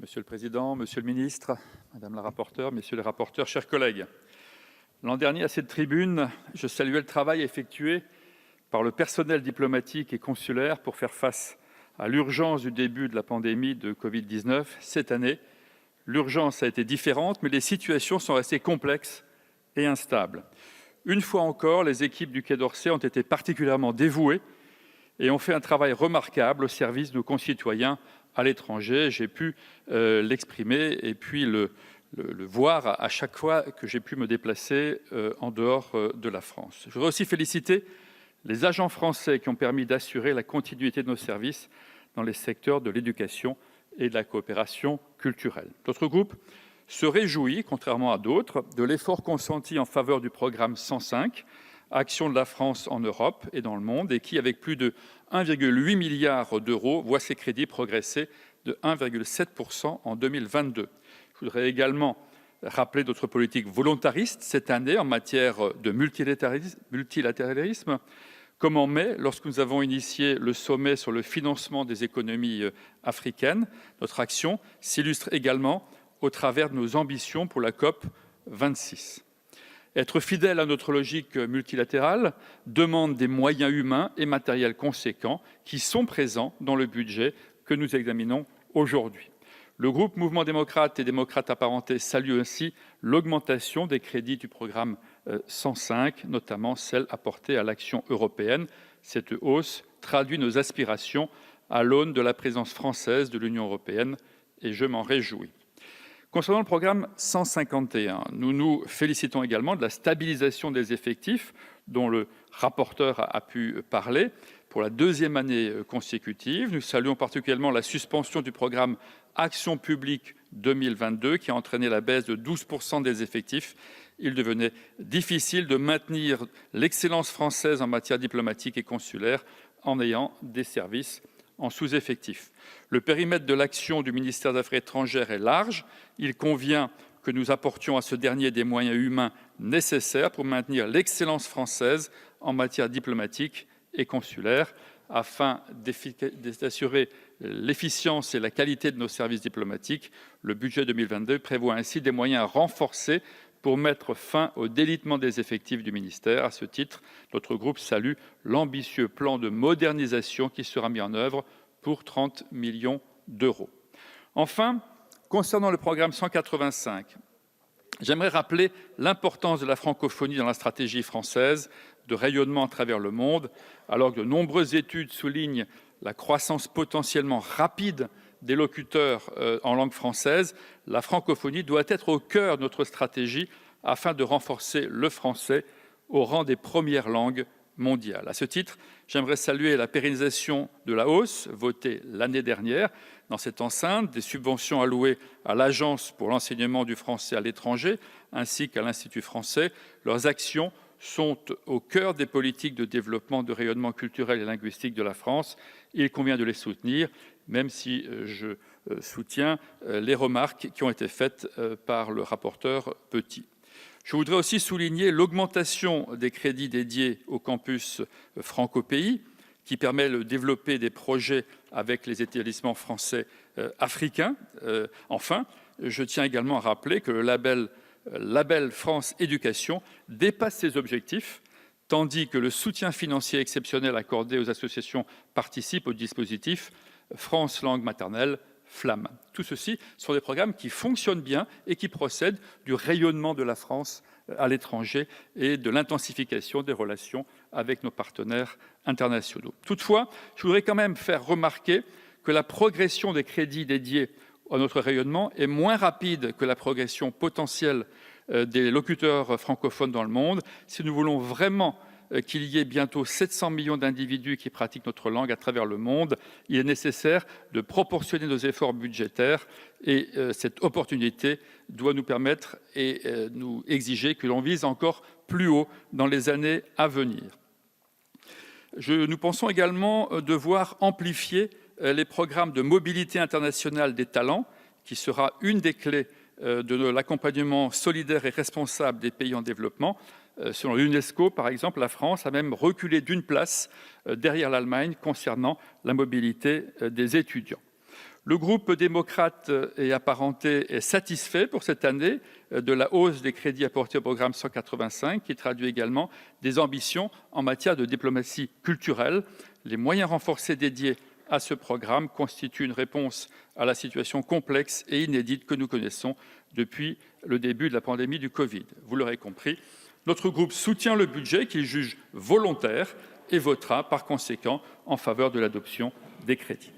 Monsieur le Président, Monsieur le Ministre, Madame la rapporteure, Messieurs les rapporteurs, chers collègues. L'an dernier, à cette tribune, je saluais le travail effectué par le personnel diplomatique et consulaire pour faire face à l'urgence du début de la pandémie de Covid-19. Cette année, l'urgence a été différente, mais les situations sont restées complexes et instables. Une fois encore, les équipes du Quai d'Orsay ont été particulièrement dévouées et ont fait un travail remarquable au service de nos concitoyens à l'étranger. J'ai pu l'exprimer et puis le voir à chaque fois que j'ai pu me déplacer en dehors de la France. Je voudrais aussi féliciter les agents français qui ont permis d'assurer la continuité de nos services dans les secteurs de l'éducation et de la coopération culturelle. Notre groupe se réjouit, contrairement à d'autres, de l'effort consenti en faveur du programme 105, Action de la France en Europe et dans le monde, et qui, avec plus de 1,8 milliard d'euros, voit ses crédits progresser de 1,7% en 2022. Je voudrais également rappeler notre politique volontariste cette année en matière de multilatéralisme, comme en mai, lorsque nous avons initié le sommet sur le financement des économies africaines. Notre action s'illustre également au travers de nos ambitions pour la COP 26. Être fidèle à notre logique multilatérale demande des moyens humains et matériels conséquents qui sont présents dans le budget que nous examinons aujourd'hui. Le groupe Mouvement démocrate et démocrates apparentés salue ainsi l'augmentation des crédits du programme 105, notamment celle apportée à l'action européenne. Cette hausse traduit nos aspirations à l'aune de la présence française de l'Union européenne et je m'en réjouis. Concernant le programme 151, nous nous félicitons également de la stabilisation des effectifs dont le rapporteur a pu parler pour la deuxième année consécutive. Nous saluons particulièrement la suspension du programme Action publique 2022 qui a entraîné la baisse de 12% des effectifs. Il devenait difficile de maintenir l'excellence française en matière diplomatique et consulaire en ayant des services en sous-effectif. Le périmètre de l'action du ministère des Affaires étrangères est large. Il convient que nous apportions à ce dernier des moyens humains nécessaires pour maintenir l'excellence française en matière diplomatique et consulaire. Afin d'assurer l'efficience et la qualité de nos services diplomatiques, le budget 2022 prévoit ainsi des moyens renforcés pour mettre fin au délitement des effectifs du ministère. À ce titre, notre groupe salue l'ambitieux plan de modernisation qui sera mis en œuvre pour 30 millions d'euros. Enfin, concernant le programme 185, j'aimerais rappeler l'importance de la francophonie dans la stratégie française de rayonnement à travers le monde, alors que de nombreuses études soulignent la croissance potentiellement rapide des locuteurs en langue française. La francophonie doit être au cœur de notre stratégie afin de renforcer le français au rang des premières langues mondiales. À ce titre, j'aimerais saluer la pérennisation de la hausse votée l'année dernière dans cette enceinte des subventions allouées à l'Agence pour l'enseignement du français à l'étranger ainsi qu'à l'Institut français. Leurs actions sont au cœur des politiques de développement de rayonnement culturel et linguistique de la France. Il convient de les soutenir, même si je soutiens les remarques qui ont été faites par le rapporteur Petit. Je voudrais aussi souligner l'augmentation des crédits dédiés au campus Franco-Pays, qui permet de développer des projets avec les établissements français africains. Enfin, je tiens également à rappeler que le label France Éducation dépasse ses objectifs, tandis que le soutien financier exceptionnel accordé aux associations participe au dispositif France Langue Maternelle Flamme. Tout ceci sont des programmes qui fonctionnent bien et qui procèdent du rayonnement de la France à l'étranger et de l'intensification des relations avec nos partenaires internationaux. Toutefois, je voudrais quand même faire remarquer que la progression des crédits dédiés à notre rayonnement est moins rapide que la progression potentielle des locuteurs francophones dans le monde. Si nous voulons vraiment qu'il y ait bientôt 700 millions d'individus qui pratiquent notre langue à travers le monde, il est nécessaire de proportionner nos efforts budgétaires et cette opportunité doit nous permettre et nous exiger que l'on vise encore plus haut dans les années à venir. Nous pensons également devoir amplifier les programmes de mobilité internationale des talents, qui sera une des clés de l'accompagnement solidaire et responsable des pays en développement. Selon l'UNESCO, par exemple, la France a même reculé d'une place derrière l'Allemagne concernant la mobilité des étudiants. Le groupe démocrate et apparenté est satisfait pour cette année de la hausse des crédits apportés au programme 185, qui traduit également des ambitions en matière de diplomatie culturelle. Les moyens renforcés dédiés à ce programme constituent une réponse à la situation complexe et inédite que nous connaissons depuis le début de la pandémie du Covid. Vous l'aurez compris, notre groupe soutient le budget qu'il juge volontaire et votera par conséquent en faveur de l'adoption des crédits.